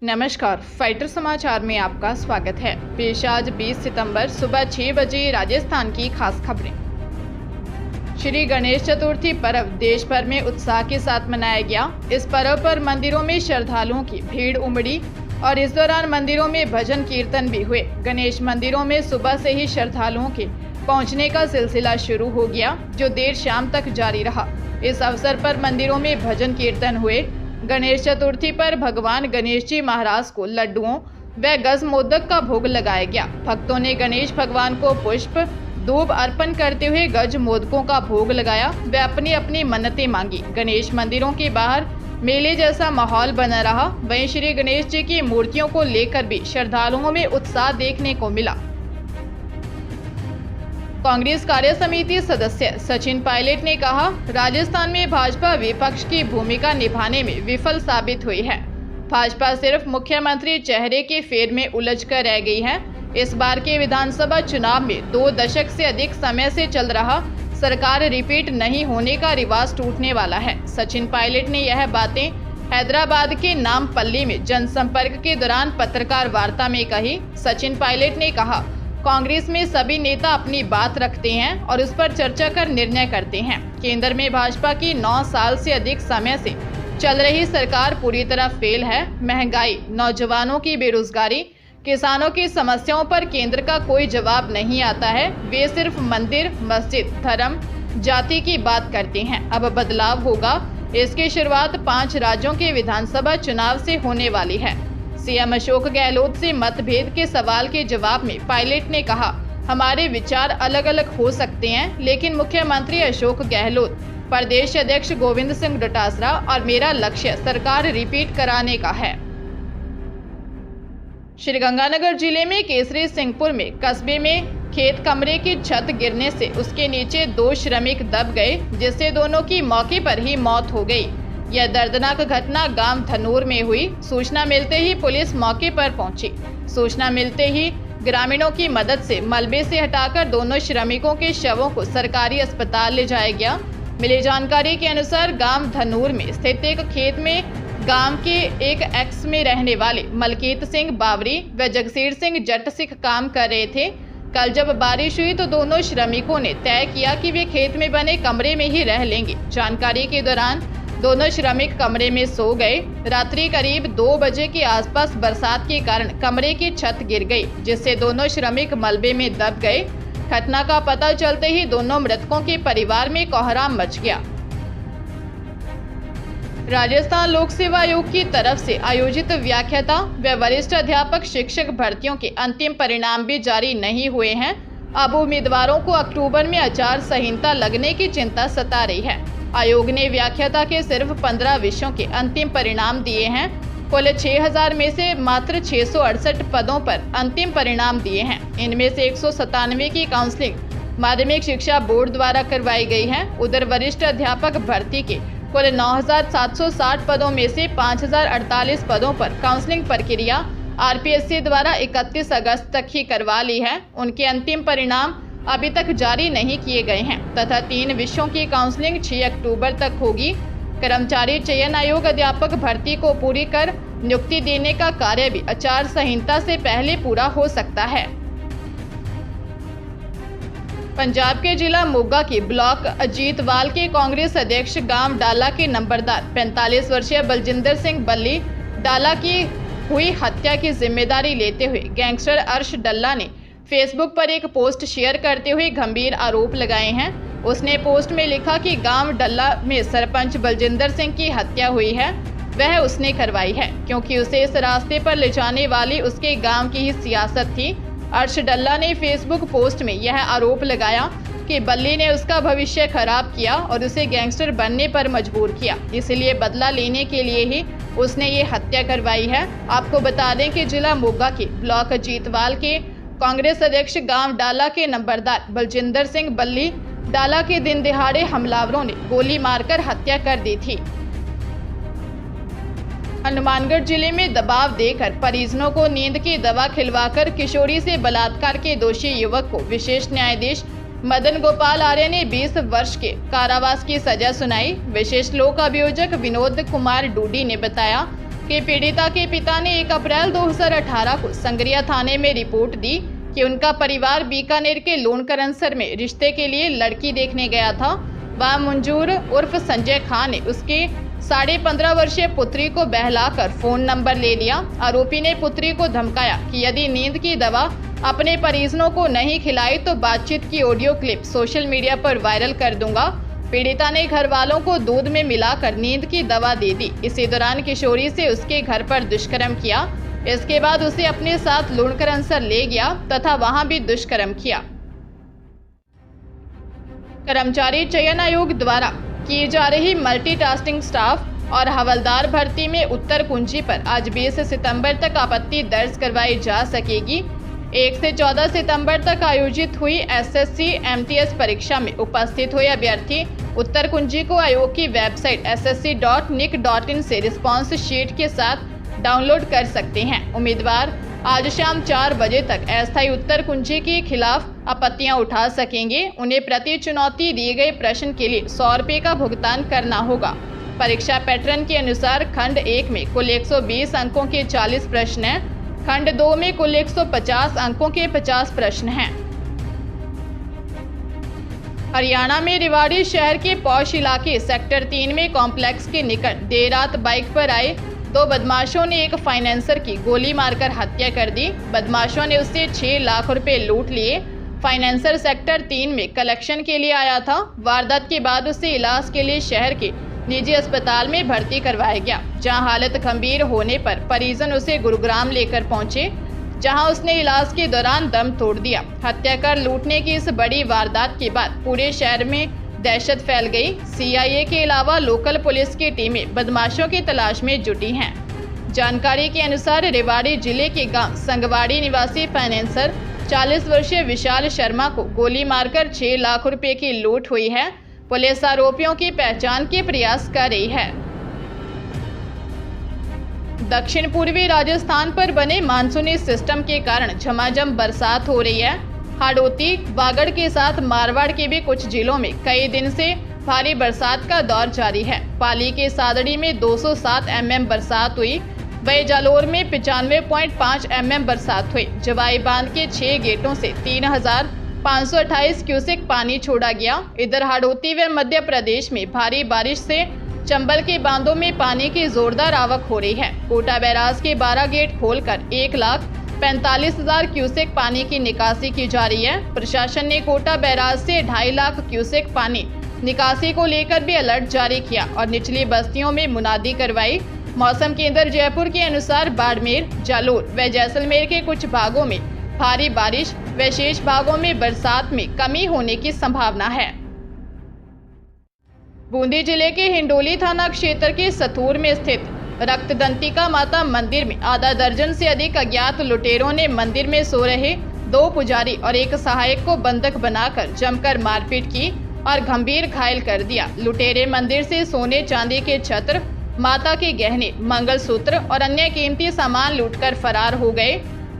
नमस्कार, फाइटर समाचार में आपका स्वागत है। पेश आज 20 सितंबर सुबह 6 बजे राजस्थान की खास खबरें। श्री गणेश चतुर्थी पर्व देश भर में उत्साह के साथ मनाया गया। इस पर्व पर मंदिरों में श्रद्धालुओं की भीड़ उमड़ी और इस दौरान मंदिरों में भजन कीर्तन भी हुए। गणेश मंदिरों में सुबह से ही श्रद्धालुओं के पहुंचने का सिलसिला शुरू हो गया, जो देर शाम तक जारी रहा। इस अवसर पर मंदिरों में भजन कीर्तन हुए। गणेश चतुर्थी पर भगवान गणेश जी महाराज को लड्डुओं व गज मोदक का भोग लगाया गया। भक्तों ने गणेश भगवान को पुष्प धूप अर्पण करते हुए गज मोदकों का भोग लगाया व अपनी अपनी मन्नतें मांगी। गणेश मंदिरों के बाहर मेले जैसा माहौल बना रहा। वहीं श्री गणेश जी की मूर्तियों को लेकर भी श्रद्धालुओं में उत्साह देखने को मिला। कांग्रेस कार्य समिति सदस्य सचिन पायलट ने कहा, राजस्थान में भाजपा विपक्ष की भूमिका निभाने में विफल साबित हुई है। भाजपा सिर्फ मुख्यमंत्री चेहरे के फेर में उलझ कर रह गई है। इस बार के विधानसभा चुनाव में 2 दशक से अधिक समय से चल रहा सरकार रिपीट नहीं होने का रिवाज टूटने वाला है। सचिन पायलट ने यह बातें हैदराबाद के नामपल्ली में जनसंपर्क के दौरान पत्रकार वार्ता में कही। सचिन पायलट ने कहा, कांग्रेस में सभी नेता अपनी बात रखते हैं और उस पर चर्चा कर निर्णय करते हैं। केंद्र में भाजपा की 9 साल से अधिक समय से चल रही सरकार पूरी तरह फेल है। महंगाई, नौजवानों की बेरोजगारी, किसानों की समस्याओं पर केंद्र का कोई जवाब नहीं आता है। वे सिर्फ मंदिर, मस्जिद, धर्म, जाति की बात करते हैं। अब बदलाव होगा। इसकी शुरुआत 5 राज्यों के विधानसभा चुनाव से होने वाली है। सीएम अशोक गहलोत से मतभेद के सवाल के जवाब में पायलट ने कहा, हमारे विचार अलग अलग हो सकते हैं, लेकिन मुख्यमंत्री अशोक गहलोत, प्रदेश अध्यक्ष गोविंद सिंह डोटासरा और मेरा लक्ष्य सरकार रिपीट कराने का है। श्रीगंगानगर जिले में केसरी सिंहपुर में कस्बे में खेत कमरे की छत गिरने से उसके नीचे 2 श्रमिक दब गए, जिससे दोनों की मौके पर ही मौत हो गई। यह दर्दनाक घटना गांव धनूर में हुई। सूचना मिलते ही पुलिस मौके पर पहुंची। सूचना मिलते ही ग्रामीणों की मदद से मलबे से हटाकर दोनों श्रमिकों के शवों को सरकारी अस्पताल ले जाया गया। मिली जानकारी के अनुसार गांव धनूर में स्थित एक खेत में गांव के एक एक्स में रहने वाले मलकीत सिंह बावरी व जगसीर सिंह जट सिख काम कर रहे थे। कल जब बारिश हुई तो दोनों श्रमिकों ने तय किया कि वे खेत में बने कमरे में ही रह लेंगे। जानकारी के दौरान दोनों श्रमिक कमरे में सो गए। रात्रि करीब 2 बजे के आसपास बरसात के कारण कमरे की छत गिर गई, जिससे दोनों श्रमिक मलबे में दब गए। घटना का पता चलते ही दोनों मृतकों के परिवार में कोहराम मच गया। राजस्थान लोक सेवा आयोग की तरफ से आयोजित व्याख्याता व वरिष्ठ अध्यापक शिक्षक भर्तियों के अंतिम परिणाम भी जारी नहीं हुए हैं। अब उम्मीदवारों को अक्टूबर में आचार संहिता लगने की चिंता सता रही है। आयोग ने व्याख्याता के सिर्फ 15 विषयों के अंतिम परिणाम दिए हैं। कुल 6000 में से मात्र 668 पदों पर अंतिम परिणाम दिए हैं। इनमें से 197 की काउंसलिंग माध्यमिक शिक्षा बोर्ड द्वारा करवाई गई है। उधर वरिष्ठ अध्यापक भर्ती के कुल 9760 पदों में से 5048 पदों पर काउंसलिंग प्रक्रिया आरपीएससी द्वारा 31 अगस्त तक ही करवा ली है। उनके अंतिम परिणाम अभी तक जारी नहीं किए गए हैं तथा 3 विषयों की काउंसलिंग 6 अक्टूबर तक होगी। कर्मचारी चयन आयोग अध्यापक भर्ती को पूरी कर नियुक्ति देने का कार्य भी आचार संहिता से पहले पूरा हो सकता है। पंजाब के जिला मोगा के ब्लॉक अजीतवाल के कांग्रेस अध्यक्ष गांव डाला के नंबरदार 45 वर्षीय बलजिंदर सिंह बल्ली डाला की हुई हत्या की जिम्मेदारी लेते हुए गैंगस्टर अर्श डल्ला ने फेसबुक पर एक पोस्ट शेयर करते हुए गंभीर आरोप लगाए हैं। उसने पोस्ट में लिखा कि गांव डल्ला में सरपंच बलजिंदर सिंह की हत्या हुई है, वह उसने करवाई है, क्योंकि उसे इस रास्ते पर ले जाने वाली उसके गांव की ही सियासत थी। अर्श डल्ला ने फेसबुक पोस्ट में यह आरोप लगाया कि बल्ली ने उसका भविष्य खराब किया और उसे गैंगस्टर बनने पर मजबूर किया, इसलिए बदला लेने के लिए ही उसने ये हत्या करवाई है। आपको बता दें कि जिला मोगा के ब्लॉक अजीतवाल के कांग्रेस अध्यक्ष गांव डाला के नंबरदार बलजिंदर सिंह बल्ली डाला के दिन दिहाड़े हमलावरों ने गोली मारकर हत्या कर दी थी। हनुमानगढ़ जिले में दबाव देकर परिजनों को नींद की दवा खिलवाकर किशोरी से बलात्कार के दोषी युवक को विशेष न्यायाधीश मदन गोपाल आर्य ने 20 वर्ष के कारावास की सजा सुनाई। विशेष लोक अभियोजक विनोद कुमार डूडी ने बताया जबकि पीड़िता के पिता ने 1 अप्रैल 2018 को संगरिया थाने में रिपोर्ट दी कि उनका परिवार बीकानेर के लोनकरनसर में रिश्ते के लिए लड़की देखने गया था। वह मंजूर उर्फ संजय खान ने उसके 15.5 वर्षीय पुत्री को बहलाकर फोन नंबर ले लिया। आरोपी ने पुत्री को धमकाया कि यदि नींद की दवा अपने परिजनों को नहीं खिलाई तो बातचीत की ऑडियो क्लिप सोशल मीडिया पर वायरल कर दूंगा। पीड़िता ने घर वालों को दूध में मिलाकर नींद की दवा दे दी। इसी दौरान किशोरी से उसके घर पर दुष्कर्म किया। इसके बाद उसे अपने साथ लोनकरनसर ले गया तथा वहां भी दुष्कर्म किया। कर्मचारी चयन आयोग द्वारा की जा रही मल्टीटास्किंग स्टाफ और हवलदार भर्ती में उत्तर कुंजी पर आज 20 सितंबर तक आपत्ति दर्ज करवाई जा सकेगी। 1 से 14 सितंबर तक आयोजित हुई एसएससी एमटीएस परीक्षा में उपस्थित हुए अभ्यर्थी उत्तर कुंजी को आयोग की वेबसाइट ssc.nic.in से रिस्पॉन्स शीट के साथ डाउनलोड कर सकते हैं। उम्मीदवार आज शाम 4 बजे तक अस्थायी उत्तर कुंजी के खिलाफ आपत्तियां उठा सकेंगे। उन्हें प्रति चुनौती दिए गए प्रश्न के लिए 100 रुपये का भुगतान करना होगा। परीक्षा पैटर्न के अनुसार खंड 1 में कुल 120 अंकों के 40 प्रश्न हैं। खंड 2 में कुल 150 अंकों के 50 प्रश्न हैं। हरियाणा में रेवाड़ी शहर के पौष इलाके सेक्टर 3 में कॉम्प्लेक्स के निकट देर रात बाइक पर आए 2 बदमाशों ने एक फाइनेंसर की गोली मारकर हत्या कर दी। बदमाशों ने उससे 6 लाख रुपए लूट लिए। फाइनेंसर सेक्टर 3 में कलेक्शन के लिए आया था। वारदात के बाद उसे इलाज के लिए शहर के निजी अस्पताल में भर्ती करवाया गया, जहां हालत गंभीर होने पर परिजन उसे गुरुग्राम लेकर पहुंचे, जहां उसने इलाज के दौरान दम तोड़ दिया। हत्या कर लूटने की इस बड़ी वारदात के बाद पूरे शहर में दहशत फैल गई। सीआईए के अलावा लोकल पुलिस की टीमें बदमाशों की तलाश में जुटी हैं। जानकारी के अनुसार रेवाड़ी जिले के गांव संगवाड़ी निवासी फाइनेंसर 40 वर्षीय विशाल शर्मा को गोली मारकर 6 लाख रुपए की लूट हुई है। पुलिस आरोपियों की पहचान के प्रयास कर रही है। दक्षिण पूर्वी राजस्थान पर बने मानसूनी सिस्टम के कारण झमाझम बरसात हो रही है। हाड़ौती, वागड़ के साथ मारवाड़ के भी कुछ जिलों में कई दिन से भारी बरसात का दौर जारी है। पाली के सादड़ी में 207 mm बरसात हुई। वहीं जालोर में 95.5 mm बरसात हुई। जवाई बांध के 6 गेटों से 3528 क्यूसेक पानी छोड़ा गया। इधर हाड़ौती व मध्य प्रदेश में भारी बारिश से चंबल के बांधों में पानी की जोरदार आवक हो रही है। कोटा बैराज के 12 गेट खोलकर 1,45,000 क्यूसेक पानी की निकासी की जा रही है। प्रशासन ने कोटा बैराज से 2.5 लाख क्यूसेक पानी निकासी को लेकर भी अलर्ट जारी किया और निचली बस्तियों में मुनादी करवाई। मौसम केंद्र जयपुर के अनुसार बाड़मेर, जालोर व जैसलमेर के कुछ भागों में भारी बारिश व शेष भागों में बरसात में कमी होने की संभावना है। बूंदी जिले के हिंडोली थाना क्षेत्र के सथूर में स्थित रक्तदंतिका माता मंदिर में आधा दर्जन से अधिक अज्ञात लुटेरों ने मंदिर में सो रहे 2 पुजारी और 1 सहायक को बंधक बनाकर जमकर मारपीट की और गंभीर घायल कर दिया। लुटेरे मंदिर से सोने चांदी के छत्र, माता के गहने, मंगलसूत्र और अन्य कीमती सामान लूटकर फरार हो गए।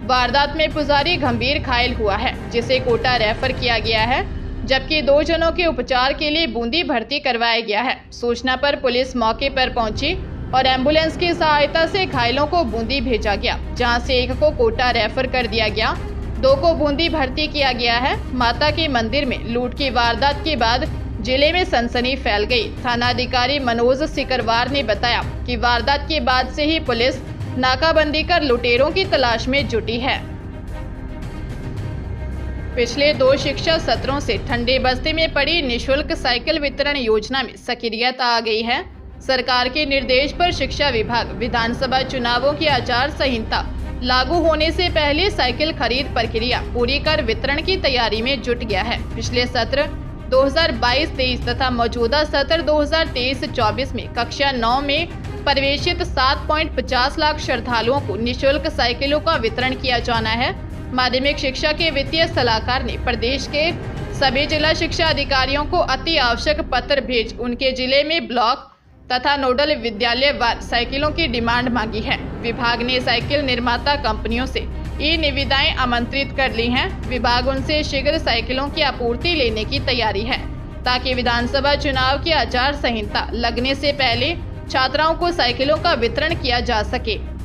वारदात में पुजारी गंभीर घायल हुआ है, जिसे कोटा रेफर किया गया है, जबकि 2 जनों के उपचार के लिए बूंदी भर्ती करवाया गया है। सूचना पर पुलिस मौके पर पहुंची और एम्बुलेंस की सहायता से घायलों को बूंदी भेजा गया, जहां से 1 को कोटा रेफर कर दिया गया, 2 को बूंदी भर्ती किया गया है। माता के मंदिर में लूट की वारदात के बाद जिले में सनसनी फैल गई। थानाधिकारी मनोज सिकरवार ने बताया कि वारदात के बाद से ही पुलिस नाकाबंदी कर लुटेरों की तलाश में जुटी है। पिछले 2 शिक्षा सत्रों से ठंडे बस्ते में पड़ी निःशुल्क साइकिल वितरण योजना में सक्रियता आ गई है। सरकार के निर्देश पर शिक्षा विभाग विधानसभा चुनावों की आचार संहिता लागू होने से पहले साइकिल खरीद प्रक्रिया पूरी कर वितरण की तैयारी में जुट गया है। पिछले सत्र 2022-23 तथा मौजूदा सत्र 2023-24 में कक्षा 9 में प्रवेशित 7.50 लाख श्रद्धालुओं को निःशुल्क साइकिलों का वितरण किया जाना है। माध्यमिक शिक्षा के वित्तीय सलाहकार ने प्रदेश के सभी जिला शिक्षा अधिकारियों को अति आवश्यक पत्र भेज उनके जिले में ब्लॉक तथा नोडल विद्यालय वार साइकिलों की डिमांड मांगी है। विभाग ने साइकिल निर्माता कंपनियों से निविदाएं आमंत्रित कर ली हैं। विभाग उनसे शीघ्र साइकिलों की आपूर्ति लेने की तैयारी है, ताकि विधानसभा चुनाव की आचार संहिता लगने से पहले छात्राओं को साइकिलों का वितरण किया जा सके।